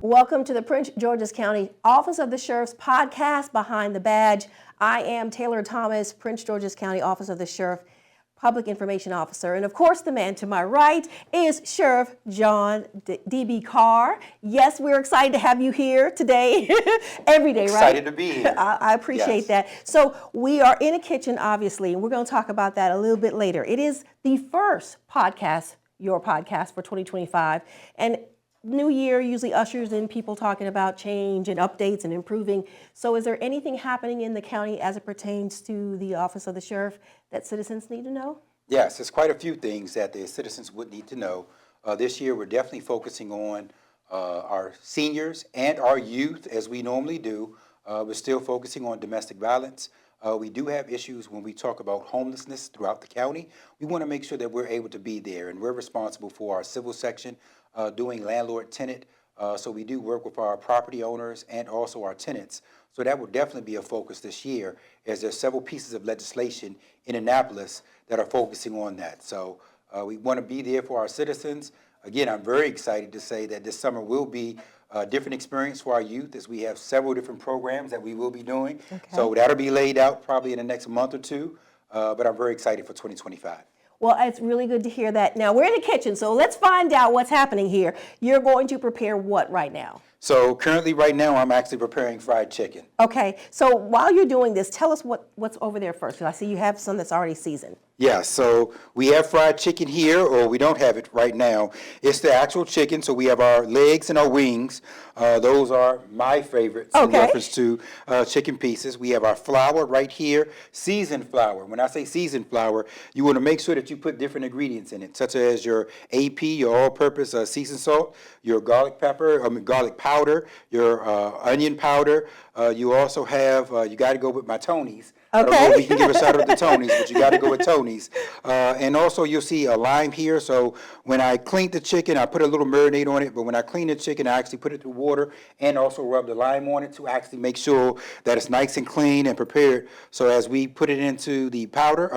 Welcome to the Prince George's County Office of the Sheriff's podcast, Behind the Badge. I am Taylor Thomas, Prince George's County Office of the Sheriff, Public Information Officer. And of course, the man to my right is Sheriff John D.B. Carr. Yes, we're excited to have you here today, every day, right? Excited to be here. I appreciate that. So we are in a kitchen, obviously, and we're going to talk about that a little bit later. It is the first podcast, your podcast for 2025. And New Year usually ushers in people talking about change and updates and improving. So is there anything happening in the county as it pertains to the Office of the Sheriff that citizens need to know? Yes, there's quite a few things that the citizens would need to know. This year, we're definitely focusing on our seniors and our youth, as we normally do. We're still focusing on domestic violence. We do have issues when we talk about homelessness throughout the county. We want to make sure that we're able to be there, and we're responsible for our civil section, doing landlord-tenant. So we do work with our property owners and also our tenants. So that will definitely be a focus this year, as there's several pieces of legislation in Annapolis that are focusing on that. So we want to be there for our citizens. Again, I'm very excited to say that this summer will be a different experience for our youth, as we have several different programs that we will be doing. Okay. So that'll be laid out probably in the next month or two, but I'm very excited for 2025. Well, it's really good to hear that. Now, we're in the kitchen, so let's find out what's happening here. You're going to prepare what right now? So currently, right now, I'm actually preparing fried chicken. Okay, so while you're doing this, tell us what's over there first, because I see you have some that's already seasoned. Yeah, so we have fried chicken here, or we don't have it right now. It's the actual chicken, so we have our legs and our wings. Those are my favorites in reference to chicken pieces. We have our flour right here, seasoned flour. When I say seasoned flour, you want to make sure that you put different ingredients in it, such as your AP, your all-purpose seasoned salt, your garlic garlic powder, your onion powder. You also have, you got to go with my Tony's. Okay. We can give a shout out to Tony's, but you got to go with Tony's. And also, you'll see a lime here. So when I clean the chicken, I put a little marinade on it. But when I clean the chicken, I actually put it through water and also rub the lime on it to actually make sure that it's nice and clean and prepared. So as we put it into the powder,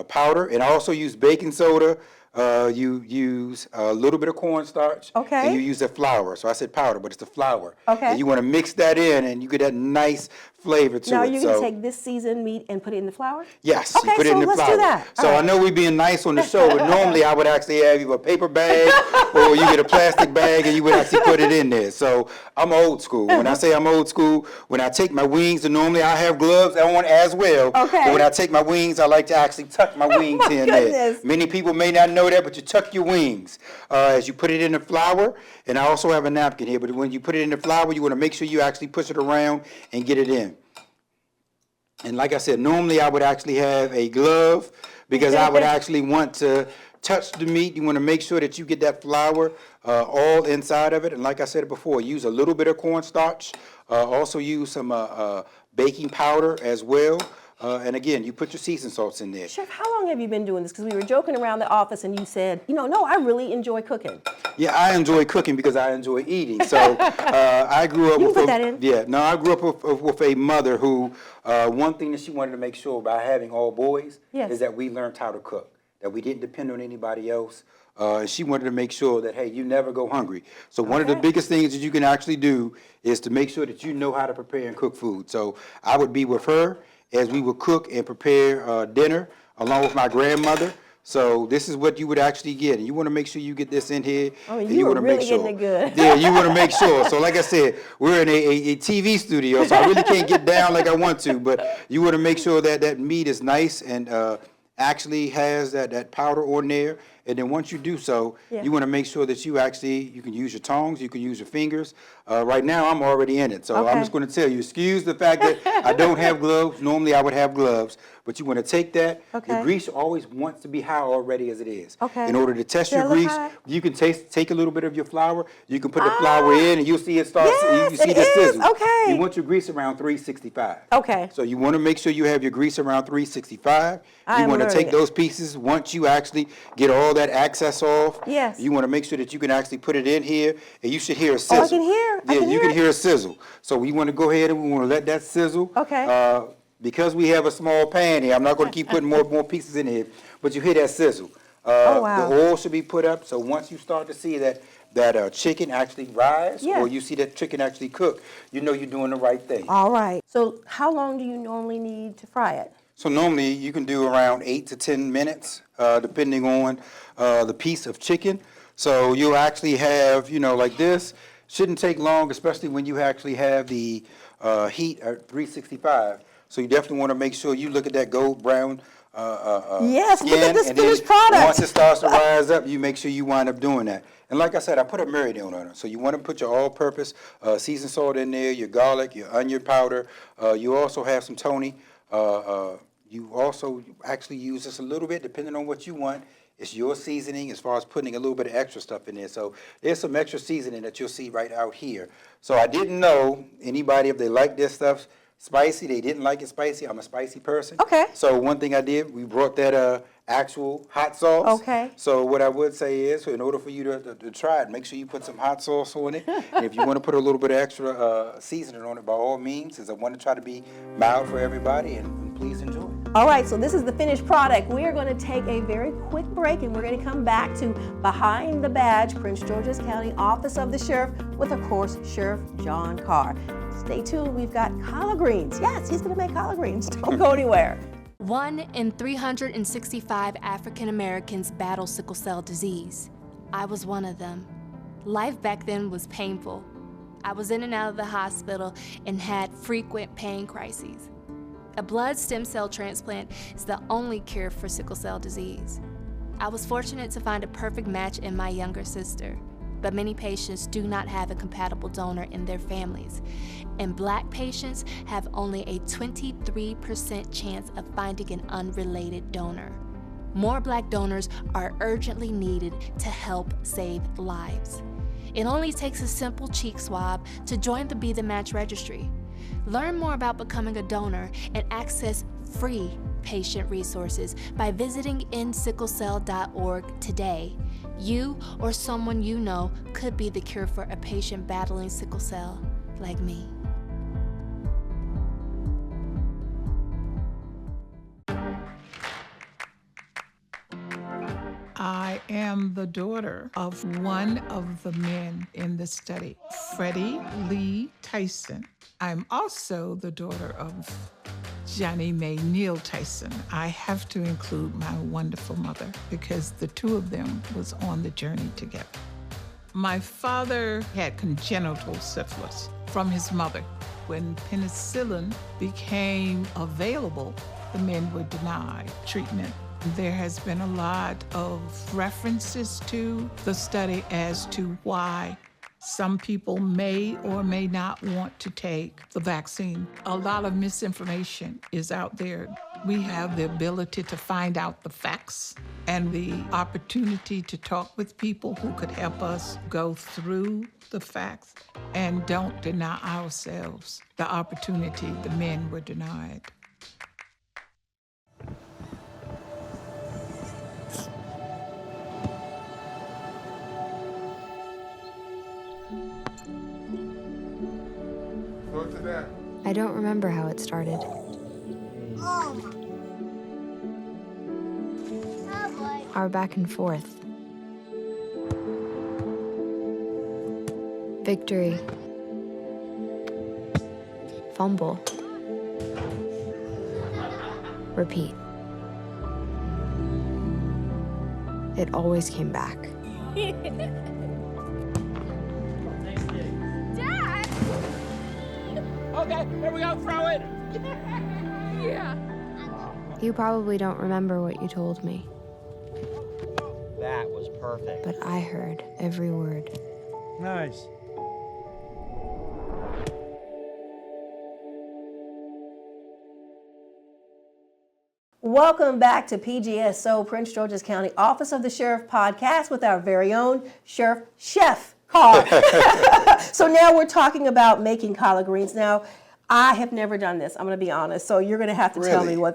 powder, and I also use baking soda. You use a little bit of cornstarch, and you use the flour. So I said powder, but it's the flour. Okay. And you want to mix that in, and you get that nice flavor to it. Now you're going to take this seasoned meat and put it in the flour? Yes, okay, you put it in the flour. flour. Do that. So I know we're being nice on the show, but normally I would actually have either a paper bag or you get a plastic bag and you would actually put it in there. So I'm old school. When I say I'm old school, when I take my wings, and normally I have gloves on as well. Okay. But when I take my wings, I like to actually tuck my wings in there. Many people may not know that, but you tuck your wings as you put it in the flour. And I also have a napkin here, but when you put it in the flour, you want to make sure you actually push it around and get it in. And like I said, normally I would actually have a glove because I would actually want to touch the meat. You want to make sure that you get that flour all inside of it. And like I said before, use a little bit of cornstarch. Also use some baking powder as well. And again, you put your seasoned salts in there. Chef, how long have you been doing this? Because we were joking around the office and you said, no, I really enjoy cooking. Yeah, I enjoy cooking because I enjoy eating. So I grew up I grew up with a mother who, one thing that she wanted to make sure by having all boys is that we learned how to cook, that we didn't depend on anybody else. She wanted to make sure that, hey, you never go hungry. So one of the biggest things that you can actually do is to make sure that you know how to prepare and cook food. So I would be with her as we would cook and prepare dinner along with my grandmother. So this is what you would actually get. And you want to make sure you get this in here. Oh, you were really getting it good. Yeah, you want to make sure. So like I said, we're in a TV studio, so I really can't get down like I want to. But you want to make sure that that meat is nice and actually has that powder on there. And then once you do so, you want to make sure that you can use your tongs, you can use your fingers. Right now, I'm already in it. So I'm just going to tell you, excuse the fact that I don't have gloves. Normally, I would have gloves. But you want to take that. The grease always wants to be high already as it is. In order to test your grease, you can take a little bit of your flour. You can put the flour in, and you'll see it start. You see the sizzle. You want your grease around 365. So you want to make sure you have your grease around 365. You want to take those pieces once you actually get all that excess off. You want to make sure that you can actually put it in here, and you should hear a sizzle. I can hear. Yeah, you can hear a sizzle. So we want to go ahead and we want to let that sizzle. Because we have a small pan here, I'm not going to keep putting more pieces in here, but you hear that sizzle. Oh, wow. The oil should be put up, so once you start to see that chicken actually rise, Yeah. or you see that chicken actually cook, you know you're doing the right thing. All right. So how long do you normally need to fry it? So normally you can do around 8 to 10 minutes, depending on the piece of chicken. So you'll actually have, like this. Shouldn't take long, especially when you actually have the heat at 365. So you definitely want to make sure you look at that gold brown Yes, skin. look at this and then finished product. Once it starts to rise up, you make sure you wind up doing that. And like I said, I put a marinade on it. So you want to put your all-purpose seasoned salt in there, your garlic, your onion powder. You also have some Tony. You also actually use this a little bit, depending on what you want. It's your seasoning as far as putting a little bit of extra stuff in there. So there's some extra seasoning that you'll see right out here. So I didn't know anybody, if they like this stuff spicy, they didn't like it spicy. I'm a spicy person. Okay. So one thing I did, we brought that actual hot sauce. Okay. So what I would say is, in order for you to try it, make sure you put some hot sauce on it. And if you want to put a little bit of extra seasoning on it, by all means, as I want to try to be mild for everybody, and please enjoy. All right, so this is the finished product. We are going to take a very quick break, and we're going to come back to Behind the Badge, Prince George's County Office of the Sheriff, with, of course, Sheriff John Carr. Stay tuned. We've got collard greens. Yes, he's going to make collard greens. Don't go anywhere. 1 in 365 African Americans battle sickle cell disease. I was one of them. Life back then was painful. I was in and out of the hospital and had frequent pain crises. A blood stem cell transplant is the only cure for sickle cell disease. I was fortunate to find a perfect match in my younger sister, but many patients do not have a compatible donor in their families, and Black patients have only a 23% chance of finding an unrelated donor. More Black donors are urgently needed to help save lives. It only takes a simple cheek swab to join the Be the Match registry. Learn more about becoming a donor and access free patient resources by visiting endsicklecell.org today. You or someone you know could be the cure for a patient battling sickle cell, like me. I am the daughter of one of the men in the study, Freddie Lee Tyson. I'm also the daughter of Johnny Mae Neal Tyson. I have to include my wonderful mother because the two of them was on the journey together. My father had congenital syphilis from his mother. When penicillin became available, the men were denied treatment. There has been a lot of references to the study as to why some people may or may not want to take the vaccine. A lot of misinformation is out there. We have the ability to find out the facts and the opportunity to talk with people who could help us go through the facts, and don't deny ourselves the opportunity the men were denied. I don't remember how it started. Our back and forth. Victory. Fumble. Repeat. It always came back. Okay, here we go, throw it! Yeah. You probably don't remember what you told me, That was perfect. but I heard every word. Nice. Welcome back to PGSO, Prince George's County Office of the Sheriff podcast with our very own Chef Carr. So now we're talking about making collard greens. Now, I have never done this, I'm going to be honest, so you're going to have to tell me Really?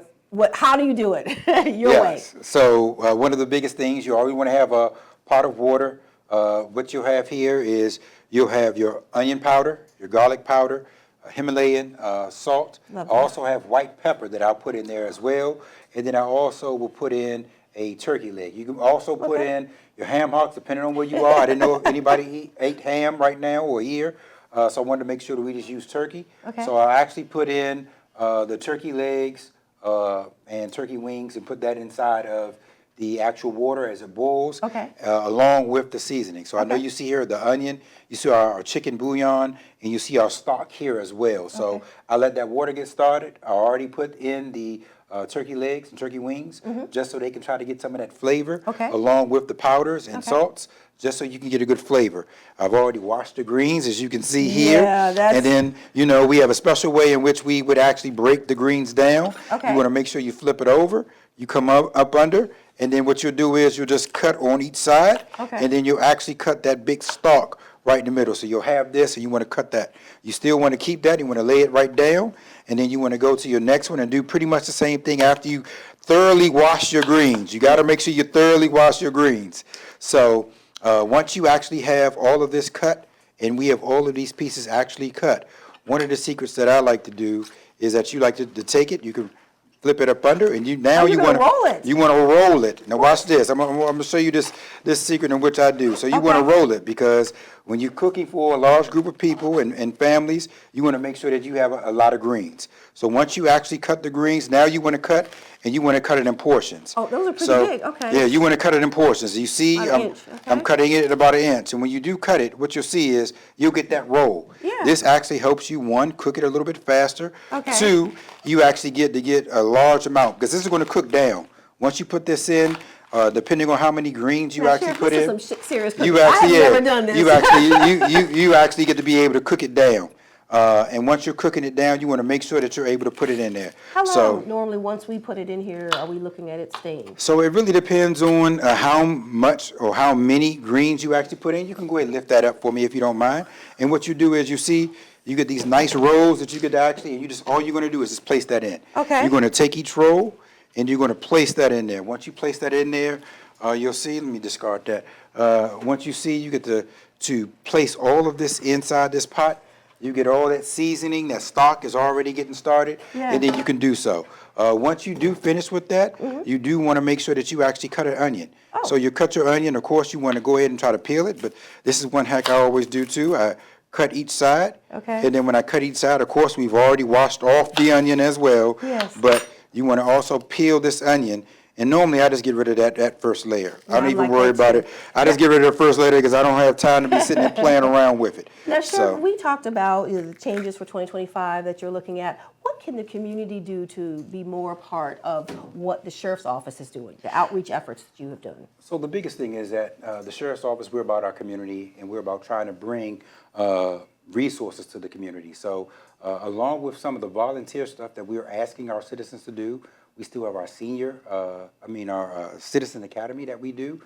how do you do it your way? So one of the biggest things, you always want to have a pot of water. What you'll have here is you'll have your onion powder, your garlic powder, Himalayan salt. I Love that. also have white pepper that I'll put in there as well. And then I also will put in a turkey leg. You can also put in your ham hocks, depending on where you are. I didn't know if anybody ate ham right now or here, so I wanted to make sure that we just use turkey. Okay. So I actually put in the turkey legs and turkey wings and put that inside of the actual water as it boils, along with the seasoning. So I know you see here the onion, you see our chicken bouillon, and you see our stock here as well. So I let that water get started. I already put in the turkey legs and turkey wings, just so they can try to get some of that flavor, along with the powders and salts, just so you can get a good flavor. I've already washed the greens, as you can see here. And then, you know, we have a special way in which we would actually break the greens down. You want to make sure you flip it over. You come up under, and then what you'll do is you'll just cut on each side, and then you'll actually cut that big stalk right in the middle. So you'll have this, and you want to cut that. You still want to keep that. You want to lay it right down, and then you want to go to your next one and do pretty much the same thing after you thoroughly wash your greens. You got to make sure you thoroughly wash your greens. So once you actually have all of this cut, and we have all of these pieces actually cut, one of the secrets that I like to do is that you like to take it. You can flip it up under, and you want to roll it. You want to roll it. Now watch this. I'm going to show you this secret in which I do. So you want to roll it, because when you're cooking for a large group of people and families, you want to make sure that you have a lot of greens. So once you actually cut the greens, now you want to cut, and you want to cut it in portions. Oh, those are pretty big. Okay. Yeah, you want to cut it in portions. You see, I'm cutting it at about 1 inch. And when you do cut it, what you'll see is you'll get that roll. Yeah. This actually helps you, one, cook it a little bit faster. Two, you actually get a large amount, because this is going to cook down. Once you put this in, depending on how many greens you actually put in, this is some serious cooking. you actually, I have never done this. you actually get to be able to cook it down. And once you're cooking it down, you want to make sure that you're able to put it in there. How long normally, once we put it in here, are we looking at it staying? So it really depends on how much or how many greens you actually put in. You can go ahead and lift that up for me if you don't mind. And what you do is, you see, you get these nice rolls that you get to actually, and all you're going to do is just place that in. You're going to take each roll, and you're going to place that in there. Once you place that in there, you'll see, let me discard that. Once you see, you get to place all of this inside this pot. You get all that seasoning, that stock is already getting started, and then you can do so. Once you do finish with that, you do want to make sure that you actually cut an onion. So you cut your onion, of course you want to go ahead and try to peel it, but this is one hack I always do too. I cut each side, and then when I cut each side, of course we've already washed off the onion as well, but you want to also peel this onion. And normally I just get rid of that first layer. I don't even worry about it. I just get rid of the first layer because I don't have time to be sitting there playing around with it. Now, Sheriff, we talked about the changes for 2025 that you're looking at. What can the community do to be more a part of what the Sheriff's Office is doing, the outreach efforts that you have done? So the biggest thing is that the Sheriff's Office, we're about our community, and we're about trying to bring resources to the community. So along with some of the volunteer stuff that we're asking our citizens to do, we still have our our Citizen Academy that we do.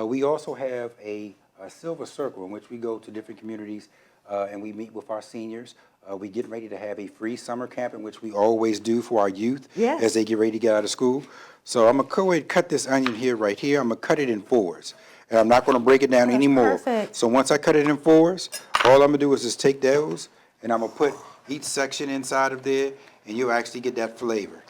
We also have a Silver Circle in which we go to different communities and we meet with our seniors. We get ready to have a free summer camp in which we always do for our youth as they get ready to get out of school. So I'm going to go ahead and cut this onion here, right here. I'm going to cut it in fours. And I'm not going to break it down anymore. Perfect. So once I cut it in fours, all I'm going to do is just take those and I'm going to put each section inside of there, and you'll actually get that flavor.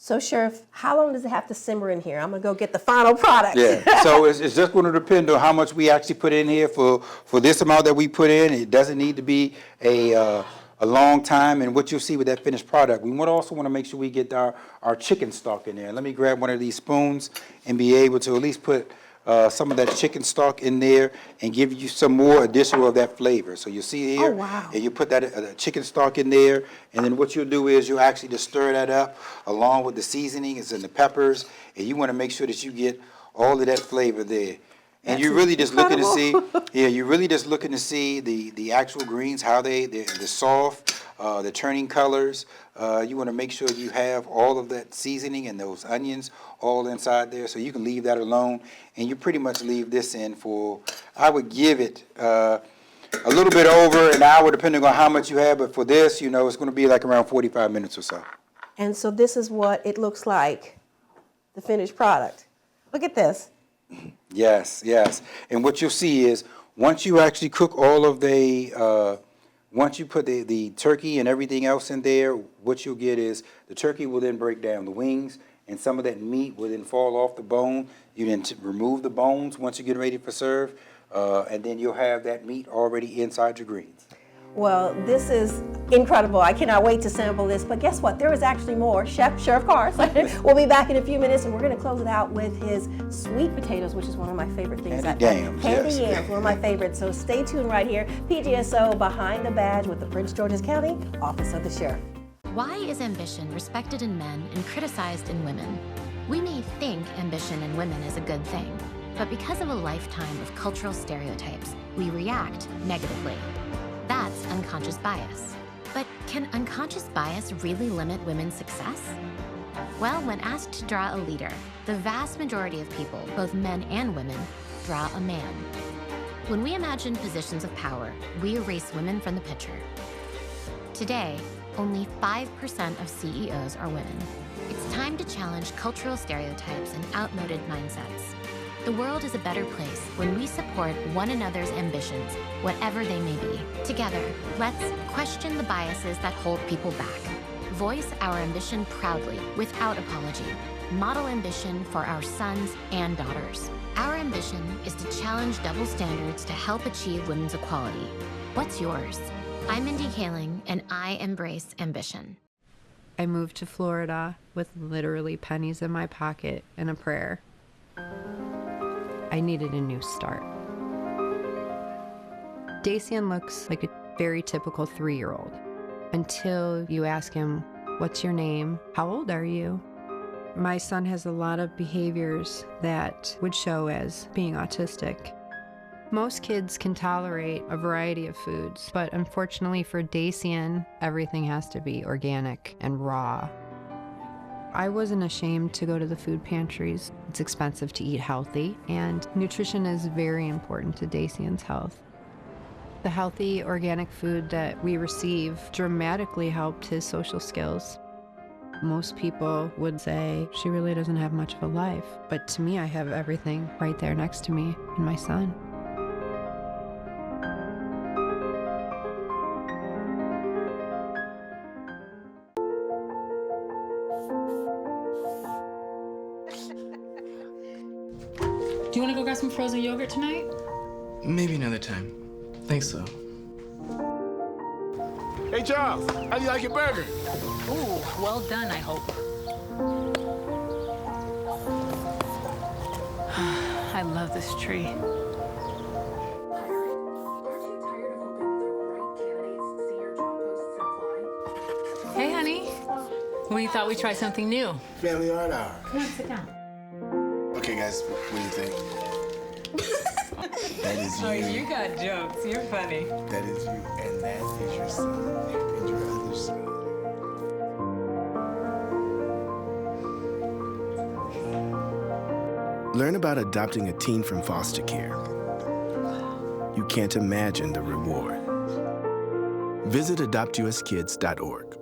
So, Sheriff, how long does it have to simmer in here? I'm going to go get the final product. Yeah, so it's just going to depend on how much we actually put in here for this amount that we put in. It doesn't need to be a long time, and what you'll see with that finished product, we also want to make sure we get our chicken stock in there. Let me grab one of these spoons and be able to at least put some of that chicken stock in there and give you some more additional of that flavor. So you see here, and you put that chicken stock in there, and then what you'll do is you'll actually just stir that up along with the seasonings and the peppers, and you want to make sure that you get all of that flavor there. And you're really just looking to see, you're really just looking to see the actual greens, how they're soft, the turning colors. You want to make sure you have all of that seasoning and those onions all inside there, so you can leave that alone. And you pretty much leave this in for, I would give it a little bit over an hour, depending on how much you have. But for this, it's going to be like around 45 minutes or so. And so this is what it looks like, the finished product. Look at this. Yes. And what you'll see is once you actually cook all of once you put the turkey and everything else in there, what you'll get is the turkey will then break down the wings, and some of that meat will then fall off the bone. You then remove the bones once you get ready for serve, and then you'll have that meat already inside your greens. Well, this is incredible. I cannot wait to sample this. But guess what? There is actually more. Sheriff Carr will be back in a few minutes, and we're going to close it out with his sweet potatoes, which is one of my favorite things. Candy yams, Candy yes. yams, one of my favorites. So stay tuned right here. PGSO Behind the Badge with the Prince George's County Office of the Sheriff. Why is ambition respected in men and criticized in women? We may think ambition in women is a good thing, but because of a lifetime of cultural stereotypes, we react negatively. That's unconscious bias. But can unconscious bias really limit women's success? Well, when asked to draw a leader, the vast majority of people, both men and women, draw a man. When we imagine positions of power, we erase women from the picture. Today, only 5% of CEOs are women. It's time to challenge cultural stereotypes and outmoded mindsets. The world is a better place when we support one another's ambitions, whatever they may be. Together, let's question the biases that hold people back. Voice our ambition proudly, without apology. Model ambition for our sons and daughters. Our ambition is to challenge double standards to help achieve women's equality. What's yours? I'm Mindy Kaling, and I embrace ambition. I moved to Florida with literally pennies in my pocket and a prayer. I needed a new start. Dacian looks like a very typical 3-year-old until you ask him, "What's your name? How old are you?" My son has a lot of behaviors that would show as being autistic. Most kids can tolerate a variety of foods, but unfortunately for Dacian, everything has to be organic and raw. I wasn't ashamed to go to the food pantries. It's expensive to eat healthy, and nutrition is very important to Dacian's health. The healthy, organic food that we receive dramatically helped his social skills. Most people would say, she really doesn't have much of a life. But to me, I have everything right there next to me in my son. Do you want to go grab some frozen yogurt tonight? Maybe another time. Thanks, though. Hey, Charles, how do you like your burger? Ooh, well done, I hope. I love this tree. Hey, honey. We thought we'd try something new. Family art hour. Come on, sit down. Okay, guys, what do you think? That is you. Oh, you got jokes. You're funny. That is you, and that is your son, and your other son. Learn about adopting a teen from foster care. You can't imagine the reward. Visit adoptuskids.org.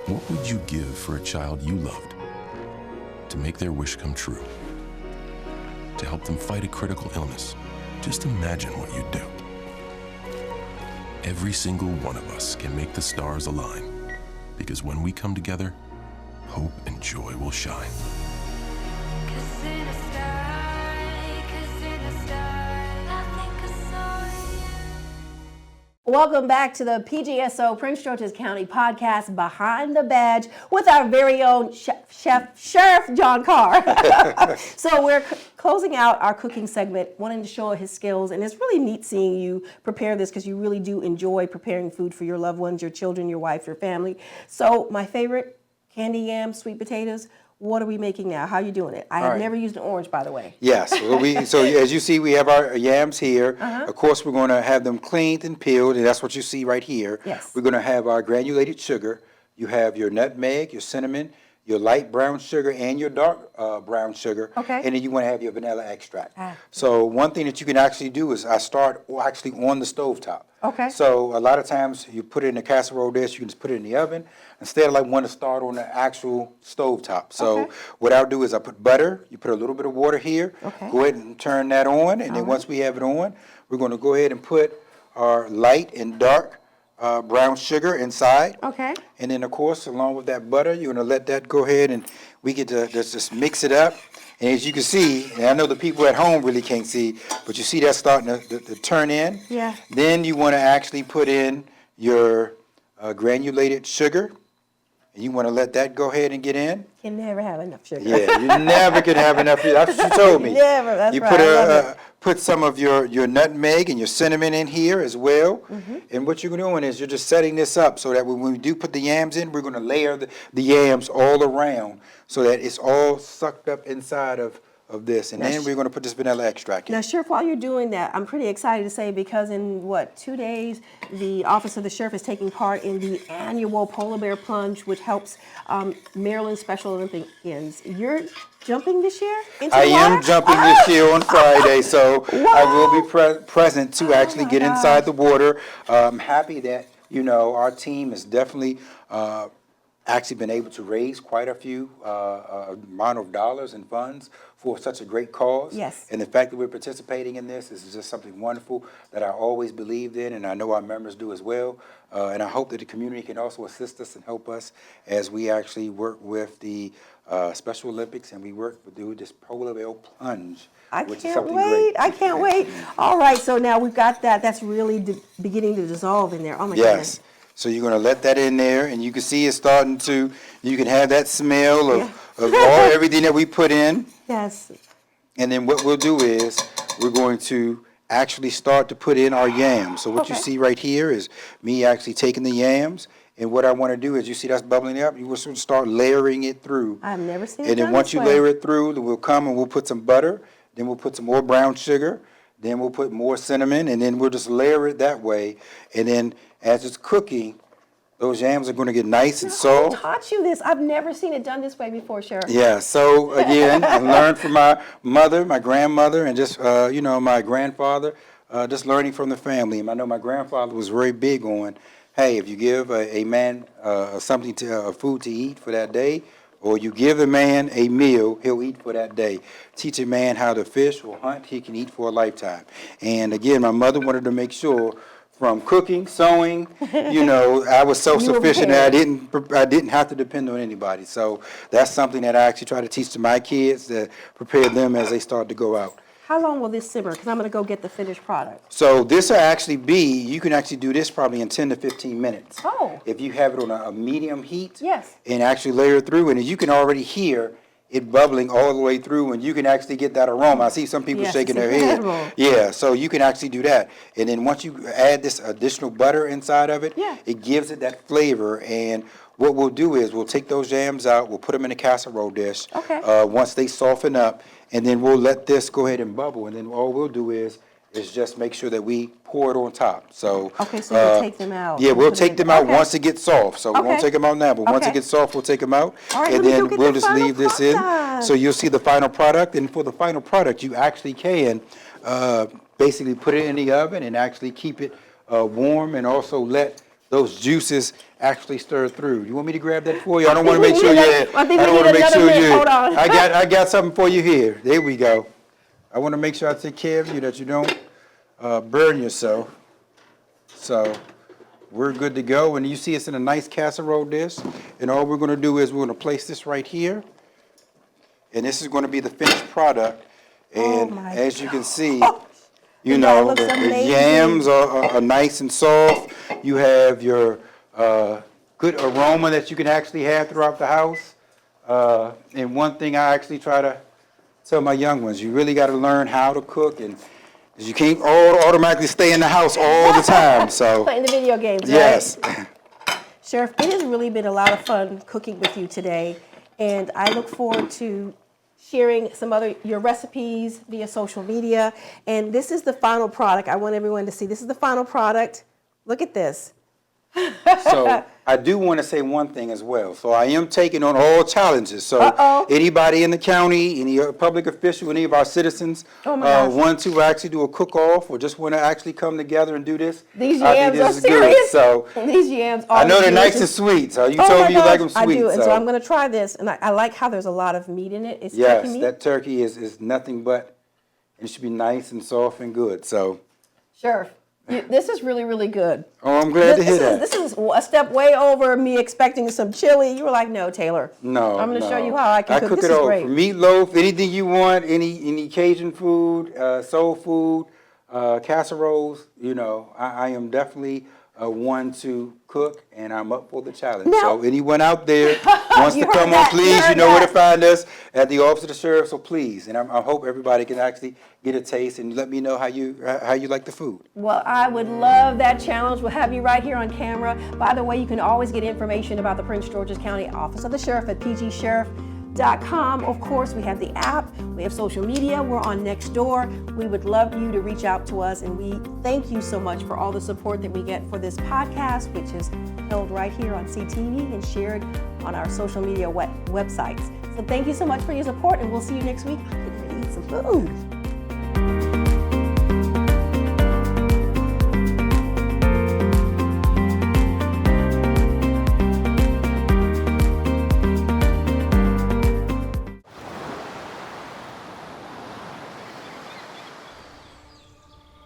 What would you give for a child you loved? To make their wish come true? To help them fight a critical illness? Just imagine what you'd do. Every single one of us can make the stars align, because when we come together, hope and joy will shine. Welcome back to the PGSO Prince George's County podcast Behind the Badge with our very own Sheriff John Carr. So we're closing out our cooking segment, wanting to show his skills, and it's really neat seeing you prepare this because you really do enjoy preparing food for your loved ones, your children, your wife, your family. So my favorite, candy yams, sweet potatoes. what are we making now? How are you doing it? I have right. never used an orange, by the way. Yes. So as you see, we have our yams here. Of course, we're going to have them cleaned and peeled, and that's what you see right here. Yes. We're going to have our granulated sugar. You have your nutmeg, your cinnamon, your light brown sugar, and your dark brown sugar. Okay. And then you want to have your vanilla extract. Ah. So one thing that you can actually do is I start actually on the stovetop. Okay. So a lot of times you put it in a casserole dish, you can just put it in the oven instead of like want to start on the actual stovetop. So Okay. what I'll do is I put butter, you put a little bit of water here, Okay. go ahead and turn that on, and then once we have it on, we're going to go ahead and put our light and dark brown sugar inside. Okay. And then of course, along with that butter, you're going to let that go ahead and we get to just mix it up. And as you can see, and I know the people at home really can't see, but you see that starting to turn in. Yeah. Then you want to actually put in your granulated sugar, and you want to let that go ahead and get in. Can never have enough sugar. Yeah, you never can have enough. That's what you told me. Never, that's you right, put I love put some of your nutmeg and your cinnamon in here as well. Mm-hmm. And what you're doing is you're just setting this up so that when we do put the yams in, we're going to layer the yams all around so that it's all sucked up inside of this. And then we're going to put this vanilla extract in. Now, Sheriff, while you're doing that, I'm pretty excited to say because in, 2 days, the Office of the Sheriff is taking part in the annual Polar Bear Plunge, which helps Maryland Special Olympians. You're jumping this year into I the water? am jumping this year on Friday, so I will be present to actually get inside the water. I'm happy that, our team has definitely actually been able to raise quite a few amount of dollars and funds for such a great cause. Yes. And the fact that we're participating in this is just something wonderful that I always believed in, and I know our members do as well. And I hope that the community can also assist us and help us as we actually work with the Special Olympics and we work to do this Polar Bear Plunge. I which is can't something wait. great. I can't wait. All right, so now we've got that. That's really beginning to dissolve in there. Oh, my goodness. Yes. So you're going to let that in there, and you can see it's starting to, you can have that smell of everything that we put in. Yes. And then what we'll do is we're going to actually start to put in our yams. So what you Okay. see right here is me actually taking the yams, and what I want to do is, you see that's bubbling up, you will sort of start layering it through. I've never seen it And then done once this you way. layer it through, then we'll come and we'll put some butter, then we'll put some more brown sugar, then we'll put more cinnamon, and then we'll just layer it that way. And then as it's cooking, those yams are going to get nice and Who soft. taught you this? I've never seen it done this way before, Sheriff. Yeah, so again, I learned from my mother, my grandmother, and just, my grandfather, just learning from the family. And I know my grandfather was very big on, hey, if you give a man something food to eat for that day, or you give a man a meal, he'll eat for that day. Teach a man how to fish or hunt, he can eat for a lifetime. And again, my mother wanted to make sure from cooking, sewing, I was self-sufficient. And I didn't have to depend on anybody. So that's something that I actually try to teach to my kids, to prepare them as they start to go out. How long will this simmer? Because I'm going to go get the finished product. So this will actually be, you can actually do this probably in 10 to 15 minutes. Oh. If you have it on a medium heat. Yes. And actually layer it through, and you can already hear it bubbling all the way through, and you can actually get that aroma. I see some people Yes, shaking it's their head. incredible. Yeah, so you can actually do that. And then once you add this additional butter inside of it, Yeah. it gives it that flavor. And what we'll do is we'll take those yams out, we'll put them in a casserole dish. Okay. Once they soften up, and then we'll let this go ahead and bubble. And then all we'll do is just make sure that we pour it on top. So Okay, so you'll take them out. Yeah, and we'll put it take in- them out okay. once it gets soft. So we won't Okay. take them out now, but once it Okay. gets soft, we'll take them out. All right, And let me go then get we'll the just final leave this in. product. So you'll see the final product, and for the final product, you actually can basically put it in the oven and actually keep it warm, and also let those juices actually stir through. You want me to grab that for you? I don't want to make sure I think we don't need want to make another sure minute. you. Hold on. I got something for you here. There we go. I want to make sure I take care of you, that you don't burn yourself. So we're good to go. And you see it's in a nice casserole dish. And all we're going to do is we're going to place this right here. And this is going to be the finished product. And my as you can see, That looks the amazing. yams are nice and soft. You have your good aroma that you can actually have throughout the house. And one thing I actually try to tell my young ones, you really got to learn how to cook, and 'cause you can't automatically stay in the house all the time. So Playing the video games, right? yes. Sheriff, it has really been a lot of fun cooking with you today. And I look forward to sharing some other your recipes via social media. And this is the final product. I want everyone to see. This is the final product. Look at this. So I do want to say one thing as well. So I am taking on all challenges. So anybody in the county, any public official, any of our citizens want to actually do a cook-off or just want to actually come together and do this, These I yams think are this is good. serious. So These yams are I know they're nice delicious. and sweet. So you Oh told my me you like them gosh, sweet. I do, and so I'm going to try this. And I like how there's a lot of meat in it. It's turkey yes, meat. that turkey is nothing but, it should be nice and soft and good. So. Sheriff, this is really, really good. Oh, I'm glad to hear that. This is a step way over me expecting some chili. You were like, no, Taylor. No, I'm going to show you how I can cook. I cook This it is all. great. Meatloaf, anything you want, any Cajun food, soul food, casseroles. You know, I am definitely one to cook, and I'm up for the challenge. So anyone out there wants to come on, please, you know where to find us at the Office of the Sheriff. So please, and I hope everybody can actually get a taste and let me know how you like the food. Well, I would love that challenge. We'll have you right here on camera. By the way, you can always get information about the Prince George's County Office of the Sheriff at PGSheriff.com. Of course, we have the app, we have social media, we're on Nextdoor. We would love you to reach out to us, and we thank you so much for all the support that we get for this podcast, which is held right here on CTV and shared on our social media websites. So thank you so much for your support, and we'll see you next week. I'm ready to eat some food.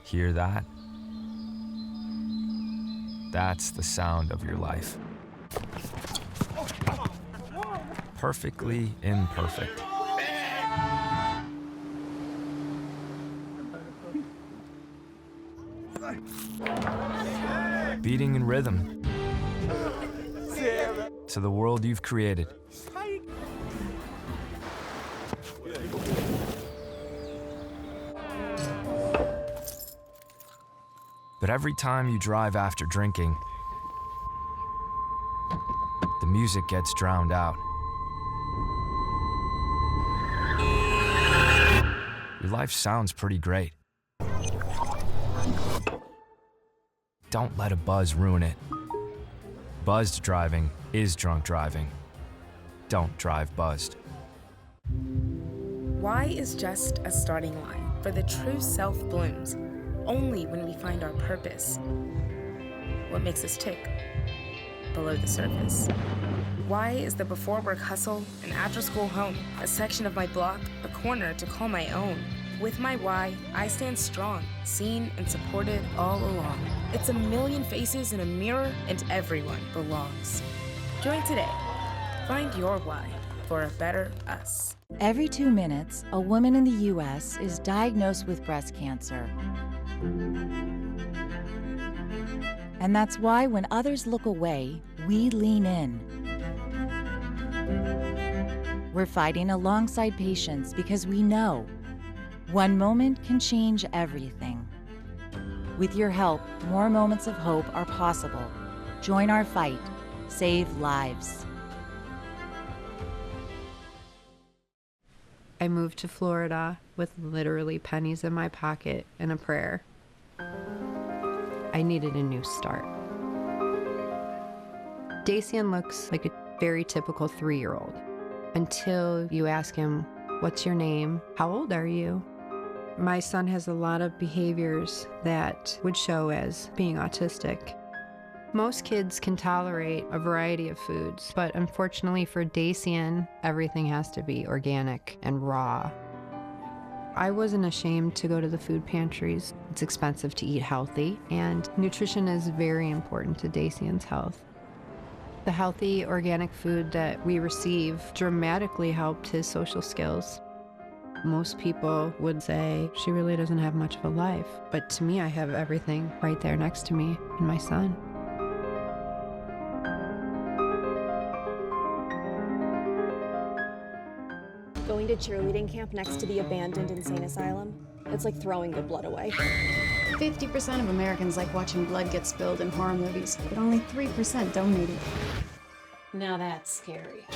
Hear that? That's the sound of your life. Perfectly imperfect. Beating in rhythm to the world you've created. But every time you drive after drinking, the music gets drowned out. Your life sounds pretty great. Don't let a buzz ruin it. Buzzed driving is drunk driving. Don't drive buzzed. Why is just a starting line, for the true self blooms only when we find our purpose. What makes us tick below the surface? Why is the before work hustle an after school home, a section of my block, a corner to call my own? With my why, I stand strong, seen and supported all along. It's a million faces in a mirror, and everyone belongs. Join today. Find your why for a better us. Every 2 minutes, a woman in the U.S. is diagnosed with breast cancer. And that's why when others look away, we lean in. We're fighting alongside patients because we know one moment can change everything. With your help, more moments of hope are possible. Join our fight. Save lives. I moved to Florida with literally pennies in my pocket and a prayer. I needed a new start. Dacian looks like a very typical 3-year-old until you ask him, "What's your name? How old are you?" My son has a lot of behaviors that would show as being autistic. Most kids can tolerate a variety of foods, but unfortunately for Dacian, everything has to be organic and raw. I wasn't ashamed to go to the food pantries. It's expensive to eat healthy, and nutrition is very important to Dacian's health. The healthy, organic food that we receive dramatically helped his social skills. Most people would say, she really doesn't have much of a life. But to me, I have everything right there next to me and my son. Going to cheerleading camp next to the abandoned insane asylum, it's like throwing your blood away. 50% of Americans like watching blood get spilled in horror movies, but only 3% donate it. Now that's scary.